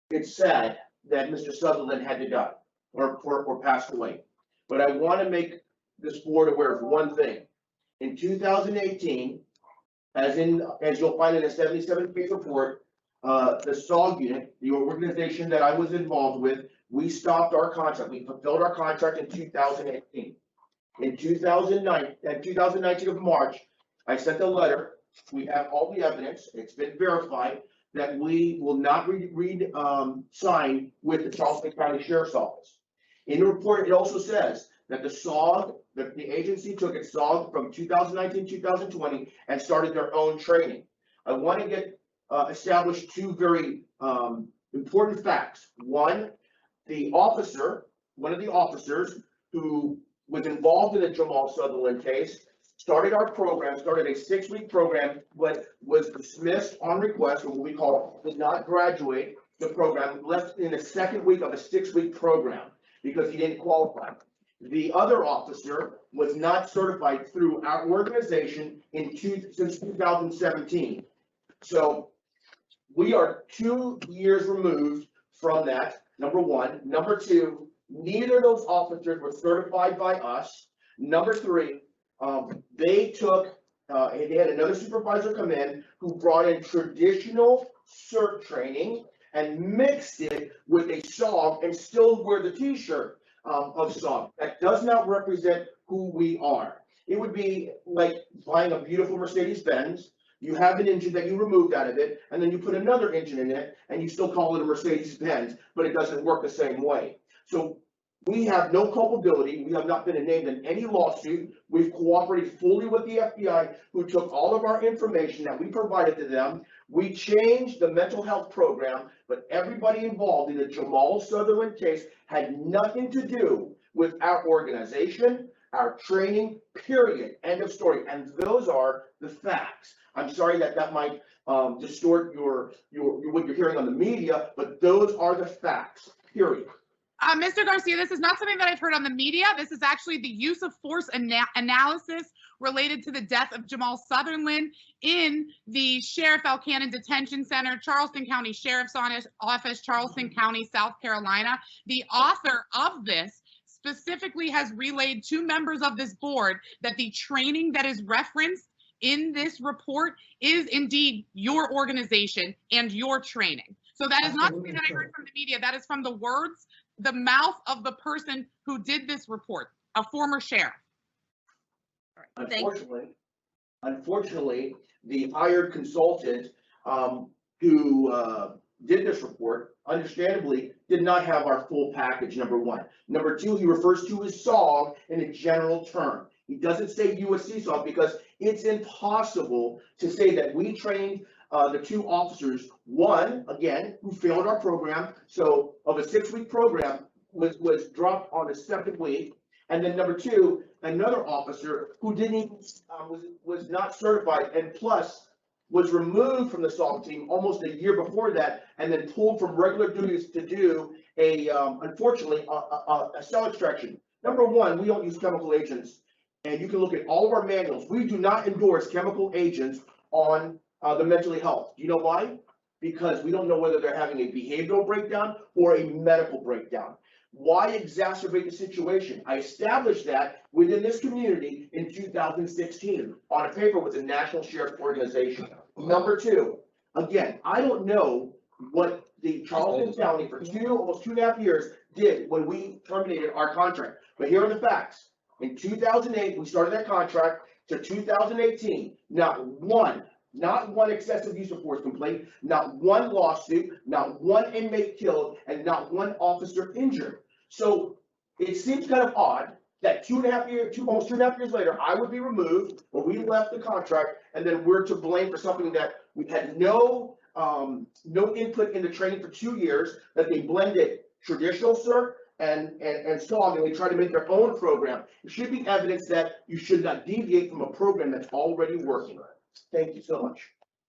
it's sad that Mr. Sutherland had to die or passed away. But I want to make this board aware of one thing. In 2018, as you'll find in a 77-page report, the SOG unit, the organization that I was involved with, we stopped our contract. We fulfilled our contract in 2018. In 2019 of March, I sent a letter. We have all the evidence. It's been verified that we will not sign with the Charleston County Sheriff's Office. In the report, it also says that the SOG, that the agency took its SOG from 2019-2020 and started their own training. I want to get established two very important facts. One, one of the officers who was involved in the Jamal Sutherland case started a 6-week program, but was dismissed on request, or what we call did not graduate the program, left in the second week of a 6-week program because he didn't qualify. The other officer was not certified through our organization since 2017. So we are 2 years removed from that, number one. Number two, neither of those officers were certified by us. Number three, they had another supervisor come in who brought in traditional cert training and mixed it with a SOG and still wear the t-shirt of SOG. That does not represent who we are. It would be like buying a beautiful Mercedes-Benz. You have an engine that you removed out of it, and then you put another engine in it, and you still call it a Mercedes-Benz, but it doesn't work the same way. So we have no culpability. We have not been named in any lawsuit. We've cooperated fully with the FBI, who took all of our information that we provided to them. We changed the mental health program, but everybody involved in the Jamal Sutherland case had nothing to do with our organization, our training, period. End of story. And those are the facts. I'm sorry that might distort what you're hearing on the media, but those are the facts, period. Mr. Garcia, this is not something that I've heard on the media. This is actually the use of force analysis related to the death of Jamal Sutherland in the Sheriff Elkannon Detention Center, Charleston County Sheriff's Office, Charleston County, South Carolina. The author of this specifically has relayed to members of this board that the training that is referenced in this report is indeed your organization and your training. So that is not something that I heard from the media. That is from the mouth of the person who did this report, a former sheriff. All right, Unfortunately, the hired consultant who did this report, understandably, did not have our full package, number one. Number two, he refers to his SOG in a general term. He doesn't say USC SOG because it's impossible to say that we trained the two officers, one, again, who failed our program, so of a 6-week program, was dropped on the 2nd week, and then number two, another officer who was not certified, and plus was removed from the SOG team almost a year before that, and then pulled from regular duties to do unfortunately, a cell extraction. Number one, we don't use chemical agents, and you can look at all of our manuals. We do not endorse chemical agents on the mentally health. Do you know why? Because we don't know whether they're having a behavioral breakdown or a medical breakdown. Why exacerbate the situation? I established that within this community in 2016 on a paper with the National Sheriff's Organization. Number two, again, I don't know what the Charleston County for almost 2.5 years did when we terminated our contract. But here are the facts. In 2008, we started that contract to 2018. Not one excessive use of force complaint, not one lawsuit, not one inmate killed, and not one officer injured. So it seems kind of odd that almost 2.5 years later, I would be removed when we left the contract, and then we're to blame for something that we had no input in the training for 2 years, that they blended traditional cert and SOG, and they try to make their own program. It should be evidence that you should not deviate from a program that's already working. Thank you so much.